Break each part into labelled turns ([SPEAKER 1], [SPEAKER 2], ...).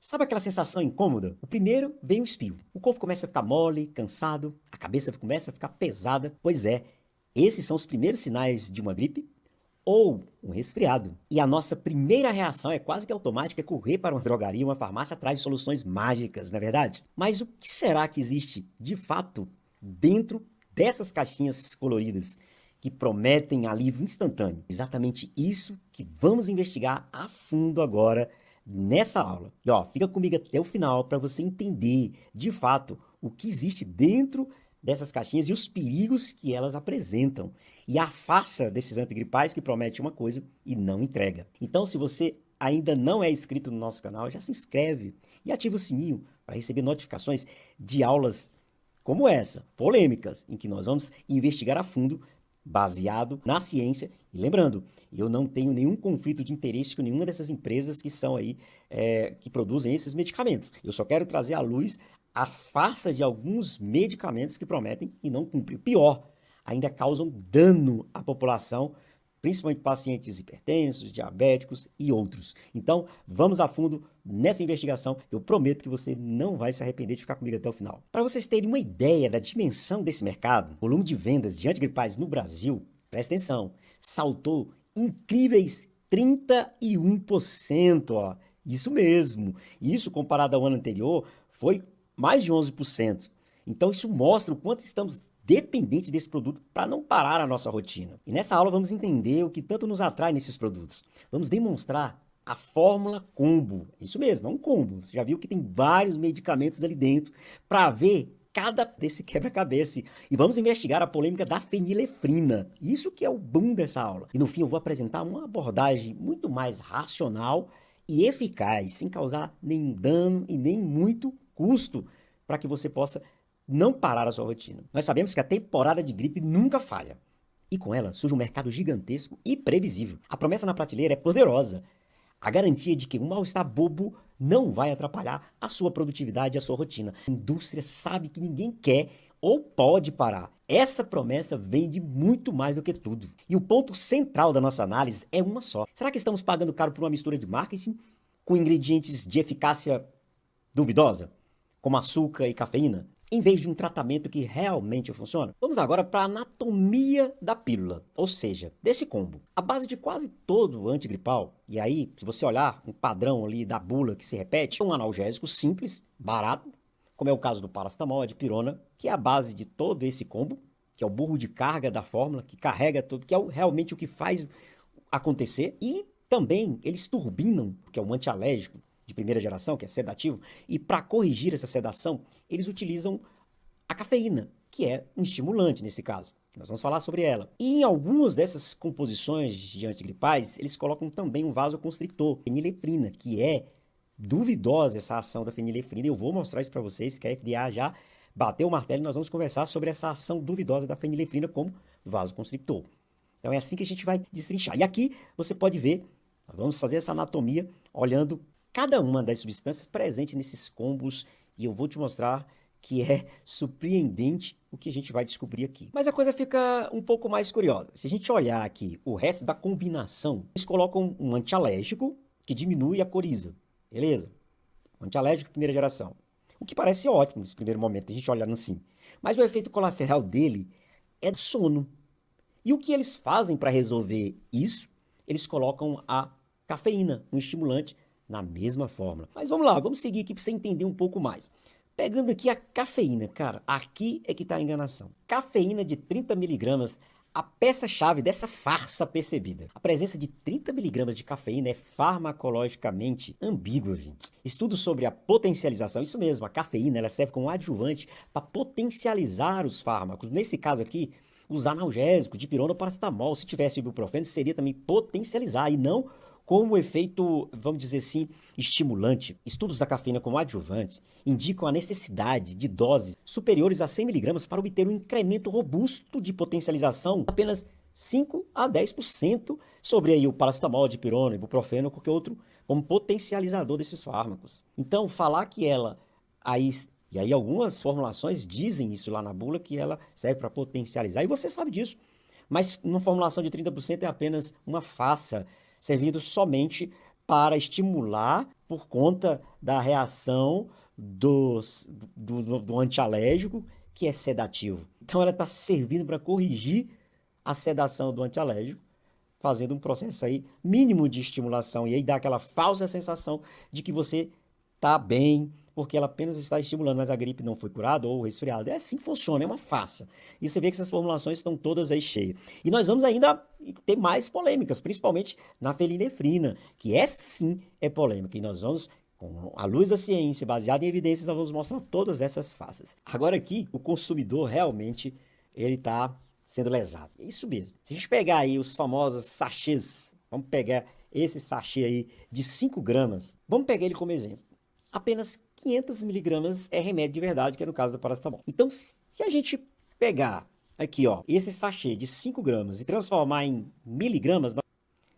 [SPEAKER 1] Sabe aquela sensação incômoda? O primeiro vem o espirro. O corpo começa a ficar mole, cansado, a cabeça começa a ficar pesada. Pois é, esses são os primeiros sinais de uma gripe ou um resfriado. E a nossa primeira reação é quase que automática, é correr para uma drogaria, uma farmácia atrás de soluções mágicas, não é verdade? Mas o que será que existe de fato dentro dessas caixinhas coloridas que prometem alívio instantâneo? Exatamente isso que vamos investigar a fundo agora nessa aula. E ó, fica comigo até o final para você entender de fato o que existe dentro dessas caixinhas e os perigos que elas apresentam. E a farsa desses antigripais que promete uma coisa e não entrega. Então, se você ainda não é inscrito no nosso canal, já se inscreve e ativa o sininho para receber notificações de aulas como essa, polêmicas, em que nós vamos investigar a fundo, baseado na ciência. E lembrando, eu não tenho nenhum conflito de interesse com nenhuma dessas empresas que são aí, que produzem esses medicamentos. Eu só quero trazer à luz a farsa de alguns medicamentos que prometem e não cumprem. Pior, ainda causam dano à população, principalmente pacientes hipertensos, diabéticos e outros. Então, vamos a fundo nessa investigação. Eu prometo que você não vai se arrepender de ficar comigo até o final. Para vocês terem uma ideia da dimensão desse mercado, o volume de vendas de antigripais no Brasil, presta atenção, saltou incríveis 31%, ó. Isso mesmo. Isso comparado ao ano anterior foi mais de 11%. Então isso mostra o quanto estamos dependentes desse produto para não parar a nossa rotina. E nessa aula vamos entender o que tanto nos atrai nesses produtos. Vamos demonstrar a fórmula combo. Isso mesmo, é um combo. Você já viu que tem vários medicamentos ali dentro para ver cada desse quebra-cabeça. E vamos investigar a polêmica da fenilefrina. Isso que é o boom dessa aula. E no fim eu vou apresentar uma abordagem muito mais racional e eficaz, sem causar nenhum dano e nem muito custo, para que você possa não parar a sua rotina. Nós sabemos que a temporada de gripe nunca falha. E com ela surge um mercado gigantesco e previsível. A promessa na prateleira é poderosa. A garantia de que um mal-estar bobo não vai atrapalhar a sua produtividade e a sua rotina. A indústria sabe que ninguém quer ou pode parar. Essa promessa vende muito mais do que tudo. E o ponto central da nossa análise é uma só. Será que estamos pagando caro por uma mistura de marketing com ingredientes de eficácia duvidosa, como açúcar e cafeína, em vez de um tratamento que realmente funciona? Vamos agora para a anatomia da pílula, ou seja, desse combo. A base de quase todo antigripal, e aí, se você olhar um padrão ali da bula que se repete, é um analgésico simples, barato, como é o caso do paracetamol, a dipirona, que é a base de todo esse combo, que é o burro de carga da fórmula, que carrega tudo, que é realmente o que faz acontecer. E também eles turbinam, que é um antialérgico de primeira geração, que é sedativo, e para corrigir essa sedação, eles utilizam a cafeína, que é um estimulante nesse caso. Nós vamos falar sobre ela. E em algumas dessas composições de antigripais, eles colocam também um vasoconstrictor, fenilefrina, que é duvidosa essa ação da fenilefrina. Eu vou mostrar isso para vocês, que a FDA já bateu o martelo e nós vamos conversar sobre essa ação duvidosa da fenilefrina como vasoconstrictor. Então é assim que a gente vai destrinchar. E aqui você pode ver, nós vamos fazer essa anatomia olhando cada uma das substâncias presentes nesses combos e eu vou te mostrar que é surpreendente o que a gente vai descobrir aqui. Mas a coisa fica um pouco mais curiosa. Se a gente olhar aqui o resto da combinação, eles colocam um antialérgico que diminui a coriza, beleza? Um antialérgico de primeira geração. O que parece ótimo nesse primeiro momento, a gente olhando assim. Mas o efeito colateral dele é sono. E o que eles fazem para resolver isso? Eles colocam a cafeína, um estimulante, na mesma fórmula. Mas vamos lá, vamos seguir aqui para você entender um pouco mais. Pegando aqui a cafeína, cara, aqui é que está a enganação. Cafeína de 30 miligramas, a peça-chave dessa farsa percebida. A presença de 30 miligramas de cafeína é farmacologicamente ambígua, gente. Estudos sobre a potencialização, isso mesmo, a cafeína ela serve como adjuvante para potencializar os fármacos. Nesse caso aqui, os analgésicos, dipirona ou paracetamol, se tivesse ibuprofeno, seria também potencializar e não como efeito, vamos dizer assim, estimulante. Estudos da cafeína como adjuvante indicam a necessidade de doses superiores a 100 miligramas para obter um incremento robusto de potencialização, apenas 5 a 10% sobre aí o paracetamol, dipirona, ibuprofeno ou qualquer outro, como potencializador desses fármacos. Então, falar que ela aí e aí algumas formulações dizem isso lá na bula, que ela serve para potencializar, e você sabe disso. Mas uma formulação de 30% é apenas uma farsa, servindo somente para estimular por conta da reação do antialérgico, que é sedativo. Então ela está servindo para corrigir a sedação do antialérgico, fazendo um processo aí mínimo de estimulação, e aí dá aquela falsa sensação de que você está bem, porque ela apenas está estimulando, mas a gripe não foi curada ou o resfriado. É assim que funciona, é uma farsa. E você vê que essas formulações estão todas aí cheias. E nós vamos ainda ter mais polêmicas, principalmente na felinefrina, que essa sim é polêmica. E nós vamos, com a luz da ciência, baseada em evidências, nós vamos mostrar todas essas faces. Agora aqui, o consumidor realmente, ele está sendo lesado. É isso mesmo. Se a gente pegar aí os famosos sachês, vamos pegar esse sachê aí de 5 gramas, vamos pegar ele como exemplo. Apenas 500 miligramas é remédio de verdade, que é no caso do paracetamol. Então, se a gente pegar aqui, ó, esse sachê de 5 gramas e transformar em miligramas,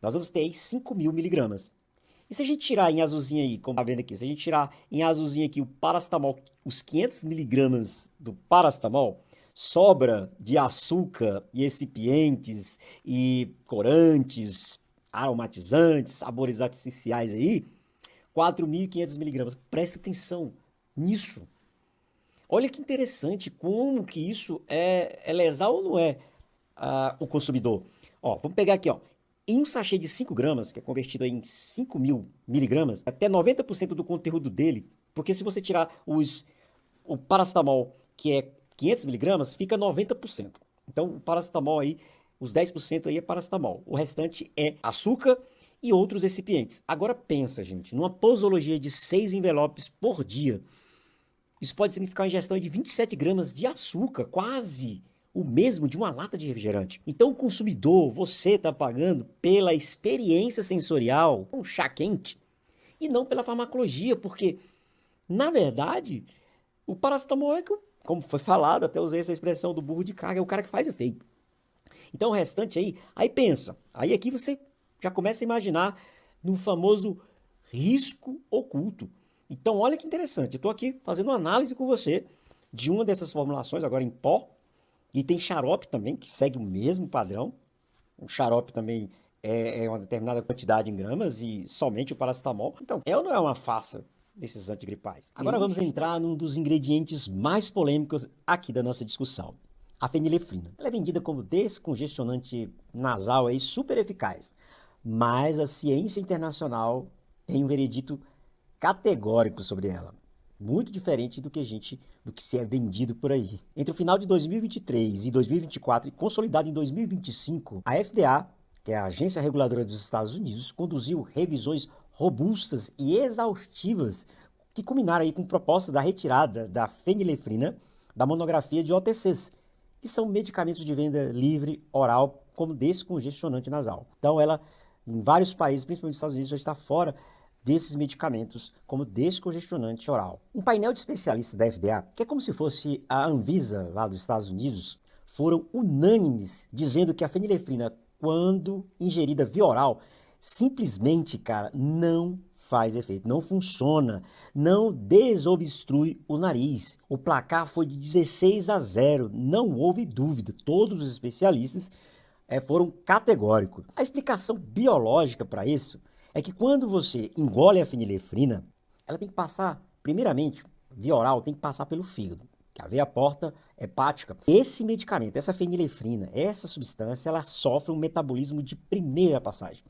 [SPEAKER 1] nós vamos ter aí 5.000 miligramas. E se a gente tirar em azulzinho aí, como tá vendo aqui, se a gente tirar em azulzinho aqui o paracetamol, os 500 miligramas do paracetamol, sobra de açúcar e recipientes e corantes, aromatizantes, sabores artificiais aí, 4.500 miligramas. Presta atenção nisso. Olha que interessante como que isso é lesar ou não é o consumidor. Ó, vamos pegar aqui, ó. Em um sachê de 5 gramas, que é convertido em 5.000 miligramas, até 90% do conteúdo dele, porque se você tirar o paracetamol, que é 500 miligramas, fica 90%. Então, o paracetamol aí, os 10% aí é paracetamol. O restante é açúcar e outros recipientes. Agora pensa, gente, numa posologia de 6 envelopes por dia, isso pode significar uma ingestão de 27 gramas de açúcar, quase o mesmo de uma lata de refrigerante. Então o consumidor, você está pagando pela experiência sensorial, um chá quente, e não pela farmacologia, porque, na verdade, o paracetamol é, como foi falado, até usei essa expressão do burro de carga, é o cara que faz efeito. Então o restante aí pensa, aí aqui você já começa a imaginar no famoso risco oculto. Então olha que interessante, eu estou aqui fazendo uma análise com você de uma dessas formulações, agora em pó, e tem xarope também, que segue o mesmo padrão. O xarope também é uma determinada quantidade em gramas e somente o paracetamol. Então, é ou não é uma farsa desses antigripais? Agora vamos entrar num dos ingredientes mais polêmicos aqui da nossa discussão. A fenilefrina. Ela é vendida como descongestionante nasal aí, super eficaz. Mas a ciência internacional tem um veredito categórico sobre ela. Muito diferente do que se é vendido por aí. Entre o final de 2023 e 2024, e consolidado em 2025, a FDA, que é a agência reguladora dos Estados Unidos, conduziu revisões robustas e exaustivas que culminaram aí com proposta da retirada da fenilefrina da monografia de OTCs, que são medicamentos de venda livre oral como descongestionante nasal. Então ela, em vários países, principalmente nos Estados Unidos, já está fora desses medicamentos como descongestionante oral. Um painel de especialistas da FDA, que é como se fosse a Anvisa lá dos Estados Unidos, foram unânimes dizendo que a fenilefrina, quando ingerida via oral, simplesmente, cara, não faz efeito, não funciona, não desobstrui o nariz. O placar foi de 16-0, não houve dúvida, todos os especialistas foram categóricos. A explicação biológica para isso é que quando você engole a fenilefrina, ela tem que passar, primeiramente, via oral, tem que passar pelo fígado, que é a veia porta hepática. Esse medicamento, essa fenilefrina, essa substância, ela sofre um metabolismo de primeira passagem.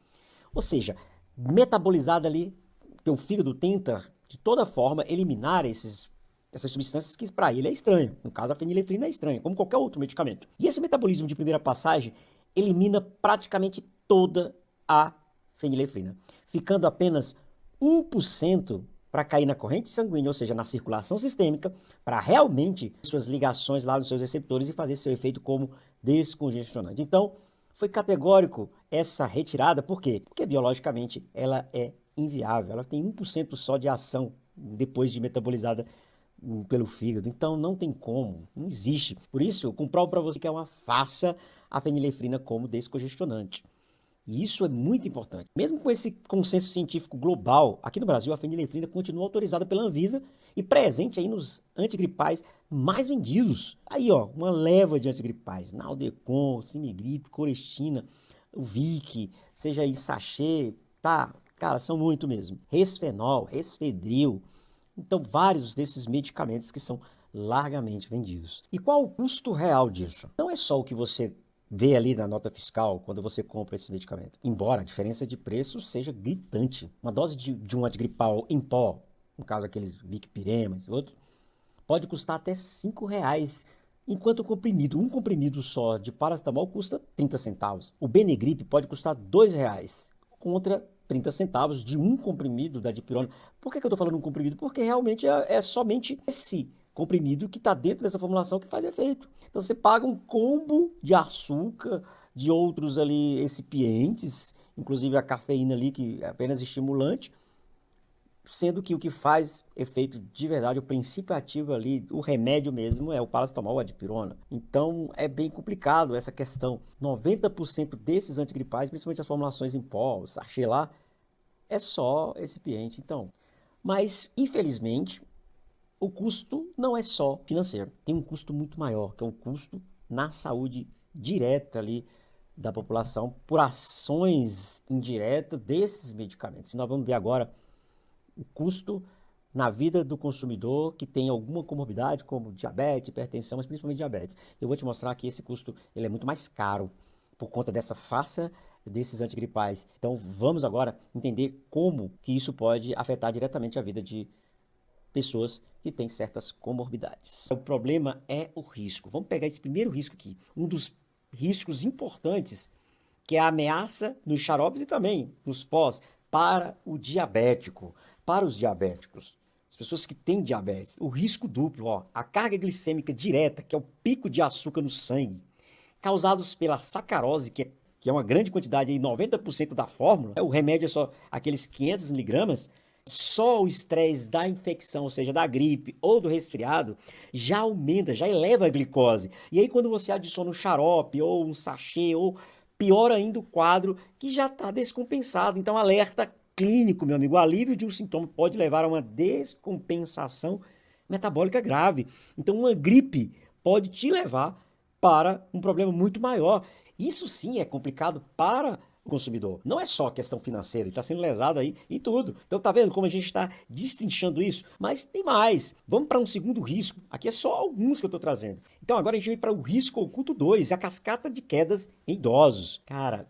[SPEAKER 1] Ou seja, metabolizada ali, que o fígado tenta, de toda forma, eliminar essas substâncias que para ele é estranho. No caso, a fenilefrina é estranha, como qualquer outro medicamento. E esse metabolismo de primeira passagem elimina praticamente toda a fenilefrina, ficando apenas 1% para cair na corrente sanguínea, ou seja, na circulação sistêmica, para realmente suas ligações lá nos seus receptores e fazer seu efeito como descongestionante. Então, foi categórico essa retirada, por quê? Porque biologicamente ela é inviável, ela tem 1% só de ação depois de metabolizada pelo fígado, então não tem como, não existe. Por isso, eu comprovo para você que é uma farsa a fenilefrina como descongestionante. E isso é muito importante. Mesmo com esse consenso científico global, aqui no Brasil a fenilefrina continua autorizada pela Anvisa e presente aí nos antigripais mais vendidos. Aí, ó, uma leva de antigripais, Naldecon, Simigrip, Corestina, o Vic, seja aí sachê, tá Cara, são muito mesmo. Resfenol, Resfedril. Então, vários desses medicamentos que são largamente vendidos. E qual o custo real disso? Não é só o que você vê ali na nota fiscal quando você compra esse medicamento. Embora a diferença de preço seja gritante. Uma dose de um antigripal em pó, no caso aqueles Vicpiremas e outros, pode custar até R$ 5, enquanto um comprimido só de paracetamol custa 30 centavos. O Benegrip pode custar R$ 2, contra 30 centavos de um comprimido da dipirona. Por que eu estou falando um comprimido? Porque realmente é somente esse comprimido que está dentro dessa formulação que faz efeito. Então você paga um combo de açúcar, de outros ali excipientes, inclusive a cafeína ali, que é apenas estimulante, sendo que o que faz efeito de verdade, o princípio ativo ali, o remédio mesmo, é o paracetamol, a dipirona. Então é bem complicado essa questão. 90% desses antigripais, principalmente as formulações em pó, o sachê lá, é só excipiente. Então, mas infelizmente o custo não é só financeiro, tem um custo muito maior, que é um custo na saúde direta ali da população por ações indiretas desses medicamentos. Nós vamos ver agora o custo na vida do consumidor que tem alguma comorbidade, como diabetes, hipertensão, mas principalmente diabetes. Eu vou te mostrar que esse custo ele é muito mais caro por conta dessa farsa desses antigripais. Então vamos agora entender como que isso pode afetar diretamente a vida de pessoas que têm certas comorbidades. O problema é o risco. Vamos pegar esse primeiro risco aqui. Um dos riscos importantes, que é a ameaça nos xaropes e também nos pós para o diabético. Para os diabéticos, as pessoas que têm diabetes, o risco duplo, ó, a carga glicêmica direta, que é o pico de açúcar no sangue, causados pela sacarose, que é uma grande quantidade, aí 90% da fórmula, o remédio é só aqueles 500 miligramas, só o estresse da infecção, ou seja, da gripe ou do resfriado, já aumenta, já eleva a glicose. E aí quando você adiciona um xarope ou um sachê, ou pior ainda o quadro, que já está descompensado. Então alerta clínico, meu amigo, o alívio de um sintoma pode levar a uma descompensação metabólica grave. Então uma gripe pode te levar para um problema muito maior. Isso sim é complicado para o consumidor. Não é só questão financeira, ele está sendo lesado aí em tudo. Então tá vendo como a gente está destrinchando isso? Mas tem mais. Vamos para um segundo risco. Aqui é só alguns que eu estou trazendo. Então agora a gente vem para o risco oculto 2, a cascata de quedas em idosos. Cara,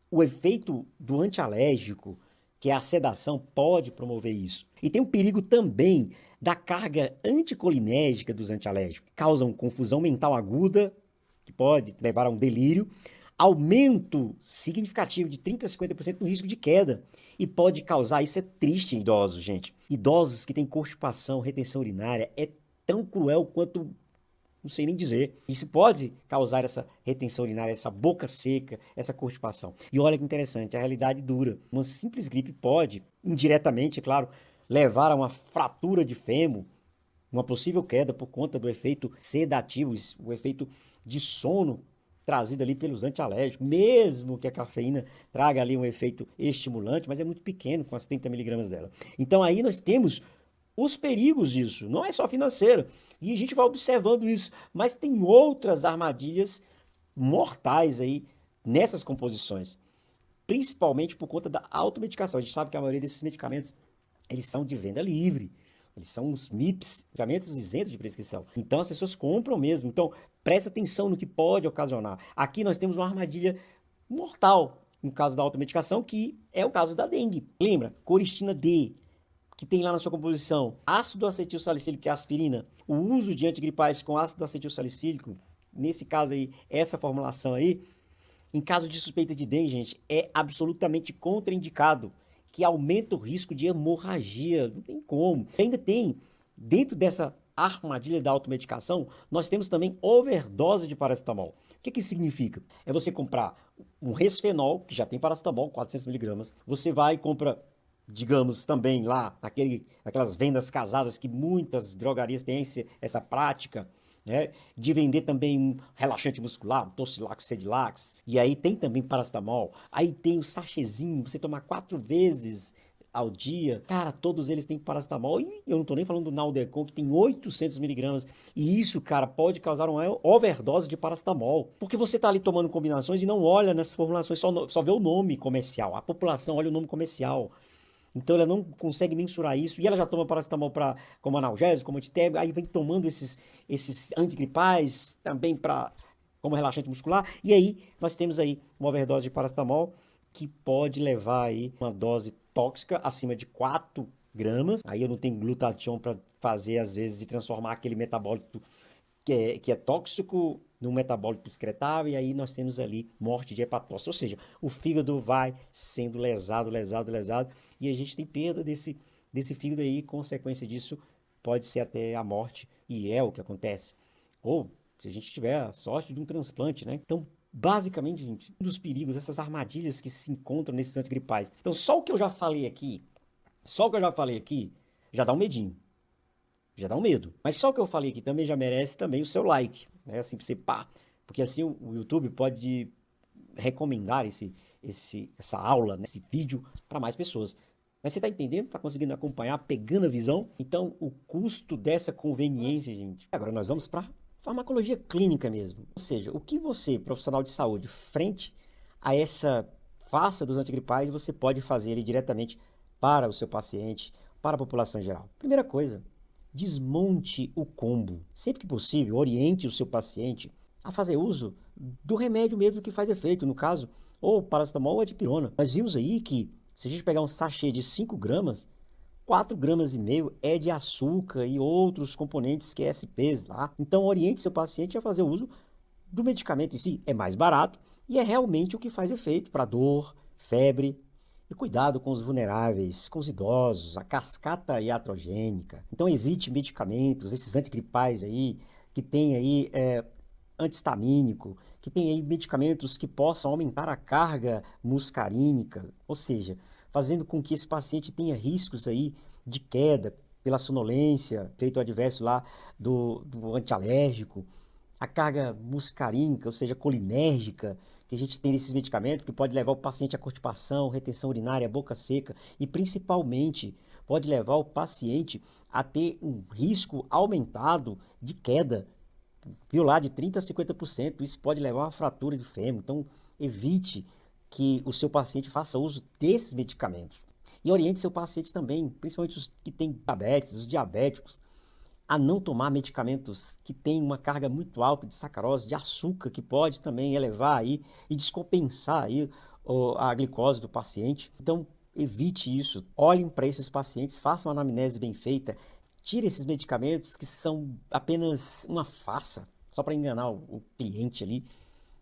[SPEAKER 1] o efeito do antialérgico, que é a sedação, pode promover isso. E tem um perigo também da carga anticolinérgica dos antialérgicos. Causam confusão mental aguda, que pode levar a um delírio, aumento significativo de 30% a 50% no risco de queda. E pode causar, isso é triste em idosos, gente. Idosos que têm constipação, retenção urinária, é tão cruel quanto, não sei nem dizer. Isso pode causar essa retenção urinária, essa boca seca, essa constipação. E olha que interessante, a realidade dura. Uma simples gripe pode, indiretamente, é claro, levar a uma fratura de fêmur, uma possível queda por conta do efeito sedativo, o efeito de sono trazido ali pelos antialérgicos, mesmo que a cafeína traga ali um efeito estimulante, mas é muito pequeno com as 30 miligramas dela. Então aí nós temos os perigos disso, não é só financeiro. E a gente vai observando isso, mas tem outras armadilhas mortais aí nessas composições, principalmente por conta da automedicação. A gente sabe que a maioria desses medicamentos, eles são de venda livre, eles são os MIPs, medicamentos isentos de prescrição. Então as pessoas compram mesmo. Então presta atenção no que pode ocasionar. Aqui nós temos uma armadilha mortal, no caso da automedicação, que é o caso da dengue. Lembra? Coristina D, que tem lá na sua composição ácido acetil salicílico, que é aspirina, o uso de antigripais com ácido acetil salicílico, nesse caso aí, essa formulação aí, em caso de suspeita de dengue, gente, é absolutamente contraindicado, que aumenta o risco de hemorragia, não tem como. Ainda tem, dentro dessa armadilha da automedicação, nós temos também overdose de paracetamol. O que isso significa? É você comprar um Resfenol, que já tem paracetamol, 400 miligramas, você vai e compra, digamos, também lá, aquelas vendas casadas que muitas drogarias têm essa prática, né, de vender também um relaxante muscular, um Tocilax, Sedilax, e aí tem também paracetamol, aí tem o sachêzinho, você tomar 4 vezes ao dia, cara, todos eles têm paracetamol. E eu não tô nem falando do Naldecon, que tem 800 miligramas. E isso, cara, pode causar uma overdose de paracetamol. Porque você tá ali tomando combinações e não olha nessas formulações, só vê o nome comercial. A população olha o nome comercial. Então ela não consegue mensurar isso. E ela já toma paracetamol como analgésico, como antitérmico. Aí vem tomando esses antigripais também como relaxante muscular. E aí nós temos aí uma overdose de paracetamol que pode levar aí uma dose tóxica acima de 4 gramas. Aí eu não tenho glutatião para fazer, às vezes, e transformar aquele metabólito que é tóxico num metabólito excretável, e aí nós temos ali morte de hepatócito. Ou seja, o fígado vai sendo lesado, e a gente tem perda desse fígado aí, consequência disso pode ser até a morte, e é o que acontece. Ou se a gente tiver a sorte de um transplante, né? Então, basicamente, gente, um dos perigos, essas armadilhas que se encontram nesses antigripais. Então, só o que eu já falei aqui, já dá um medinho. Já dá um medo. Mas só o que eu falei aqui também já merece também o seu like, né? Assim, pra você pá. Porque assim o YouTube pode recomendar essa aula, né? Esse vídeo para mais pessoas. Mas você tá entendendo? Tá conseguindo acompanhar, pegando a visão? Então, o custo dessa conveniência, gente. Agora nós vamos para farmacologia clínica mesmo. Ou seja, o que você, profissional de saúde, frente a essa farsa dos antigripais, você pode fazer ele diretamente para o seu paciente, para a população em geral. Primeira coisa, desmonte o combo. Sempre que possível, oriente o seu paciente a fazer uso do remédio mesmo que faz efeito, no caso, ou paracetamol ou a dipirona. Nós vimos aí que se a gente pegar um sachê de 5 gramas, 4,5 gramas é de açúcar e outros componentes QSPs lá. Então oriente seu paciente a fazer uso do medicamento em si. É mais barato e é realmente o que faz efeito para dor, febre. E cuidado com os vulneráveis, com os idosos, a cascata iatrogênica. Então evite medicamentos, esses antigripais aí, que tem aí antihistamínico, que tem aí medicamentos que possam aumentar a carga muscarínica, ou seja, fazendo com que esse paciente tenha riscos aí de queda pela sonolência, efeito adverso lá do antialérgico, a carga muscarínica, ou seja, colinérgica, que a gente tem desses medicamentos, que pode levar o paciente à constipação, retenção urinária, boca seca, e principalmente pode levar o paciente a ter um risco aumentado de queda, viu lá, de 30% a 50%, isso pode levar a uma fratura de fêmur. Então, evite que o seu paciente faça uso desses medicamentos. E oriente seu paciente também, principalmente os que têm diabetes, os diabéticos, a não tomar medicamentos que têm uma carga muito alta de sacarose, de açúcar, que pode também elevar aí e descompensar aí a glicose do paciente. Então, evite isso. Olhem para esses pacientes, façam uma anamnese bem feita, tire esses medicamentos que são apenas uma farsa, só para enganar o cliente ali,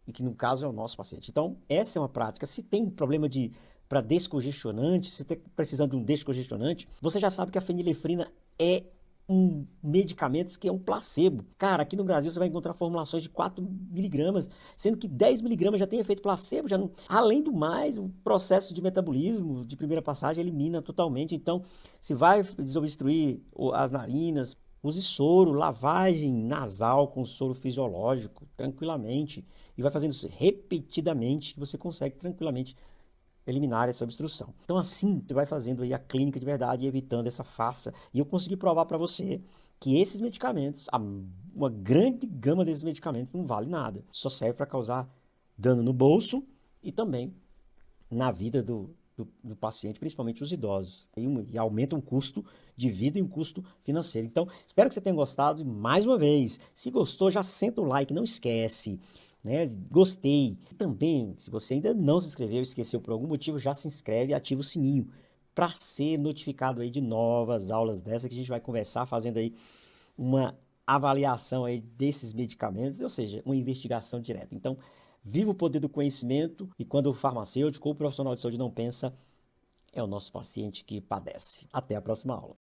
[SPEAKER 1] e que no caso é o nosso paciente. Então, essa é uma prática. Se tem problema para descongestionante, se está precisando de um descongestionante, você já sabe que a fenilefrina é um medicamento que é um placebo. Cara, aqui no Brasil você vai encontrar formulações de 4 miligramas, sendo que 10 miligramas já tem efeito placebo. Já não... Além do mais, o processo de metabolismo de primeira passagem elimina totalmente. Então, se vai desobstruir as narinas, use soro, lavagem nasal com soro fisiológico, tranquilamente. E vai fazendo isso repetidamente, que você consegue tranquilamente eliminar essa obstrução. Então assim, você vai fazendo aí a clínica de verdade e evitando essa farsa. E eu consegui provar para você que esses medicamentos, uma grande gama desses medicamentos não vale nada. Só serve para causar dano no bolso e também na vida do paciente, principalmente os idosos. E aumenta um custo de vida e um custo financeiro. Então, espero que você tenha gostado. E mais uma vez, se gostou, já senta o like, não esquece. Né? Gostei. E também, se você ainda não se inscreveu, esqueceu por algum motivo, já se inscreve e ativa o sininho para ser notificado aí de novas aulas dessa que a gente vai conversar, fazendo aí uma avaliação aí desses medicamentos, ou seja, uma investigação direta. Então, viva o poder do conhecimento e quando o farmacêutico ou o profissional de saúde não pensa, é o nosso paciente que padece. Até a próxima aula.